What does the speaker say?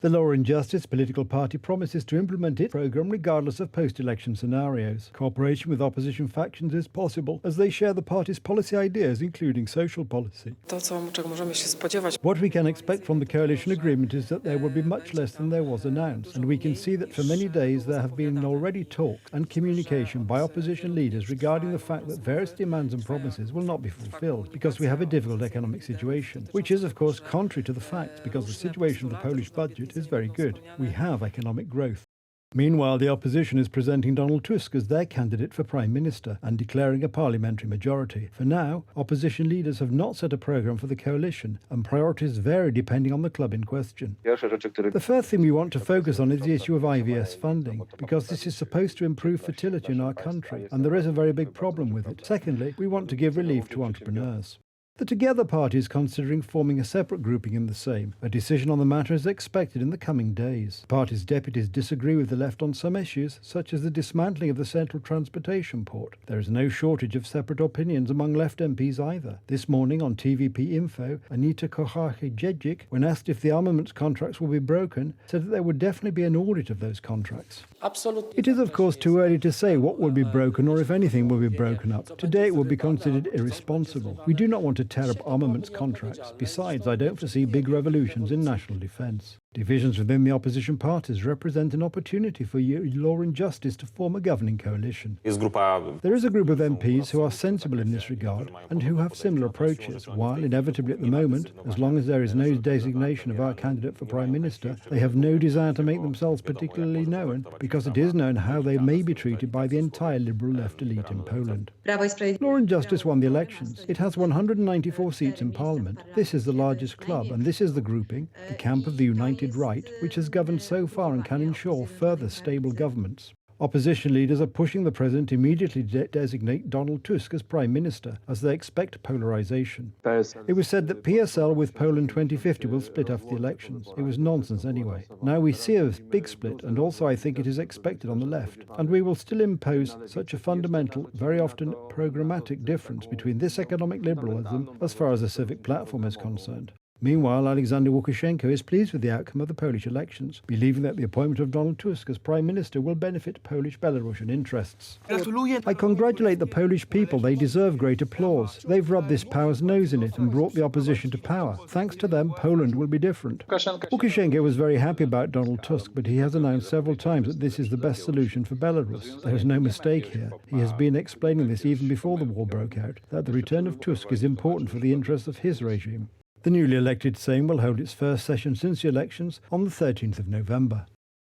The Law and Justice political party promises to implement its programme regardless of post-election scenarios. Cooperation with opposition factions is possible as they share the party's policy ideas, including social policy. What we can expect from the coalition agreement is that there will be much less than there was announced, and we can see that for many days there have been already talks and communication by opposition leaders regarding the fact that various demands and promises will not be fulfilled because we have a difficult economic situation, which is of course contrary to the facts because the situation of the Polish budget is very good. We have economic growth. Meanwhile, the opposition is presenting Donald Tusk as their candidate for Prime Minister and declaring a parliamentary majority. For now, opposition leaders have not set a programme for the coalition, and priorities vary depending on the club in question. The first thing we want to focus on is the issue of IVS funding, because this is supposed to improve fertility in our country, and there is a very big problem with it. Secondly, we want to give relief to entrepreneurs. The Together party is considering forming a separate grouping in the Sejm. A decision on the matter is expected in the coming days. The party's deputies disagree with the left on some issues, such as the dismantling of the central transportation port. There is no shortage of separate opinions among left MPs either. This morning on TVP Info, Anita Kochache-Dziedzic, when asked if the armaments contracts will be broken, said that there would definitely be an audit of those contracts. It is of course too early to say what will be broken or if anything will be broken up. Today it will be considered irresponsible. We do not want to tear up armaments contracts. Besides, I don't foresee big revolutions in national defence. Divisions within the opposition parties represent an opportunity for Law and Justice to form a governing coalition. There is a group of MPs who are sensible in this regard and who have similar approaches, while inevitably at the moment, as long as there is no designation of our candidate for Prime Minister, they have no desire to make themselves particularly known, because it is known how they may be treated by the entire liberal left elite in Poland. Law and Justice won the elections. It has 194 seats in Parliament. This is the largest club, and this is the grouping, the camp of the United Right, which has governed so far and can ensure further stable governments. Opposition leaders are pushing the president to immediately designate Donald Tusk as Prime Minister, as they expect polarization. It was said that PSL with Poland 2050 will split after the elections. It was nonsense anyway. Now we see a big split, and also I think it is expected on the left. And we will still impose such a fundamental, very often programmatic difference between this economic liberalism as far as the civic platform is concerned. Meanwhile, Alexander Łukashenko is pleased with the outcome of the Polish elections, believing that the appointment of Donald Tusk as Prime Minister will benefit Polish-Belarusian interests. I congratulate the Polish people. They deserve great applause. They've rubbed this power's nose in it and brought the opposition to power. Thanks to them, Poland will be different. Łukashenko was very happy about Donald Tusk, but he has announced several times that this is the best solution for Belarus. There is no mistake here. He has been explaining this even before the war broke out, that the return of Tusk is important for the interests of his regime. The newly elected Sejm will hold its first session since the elections on the 13th of November.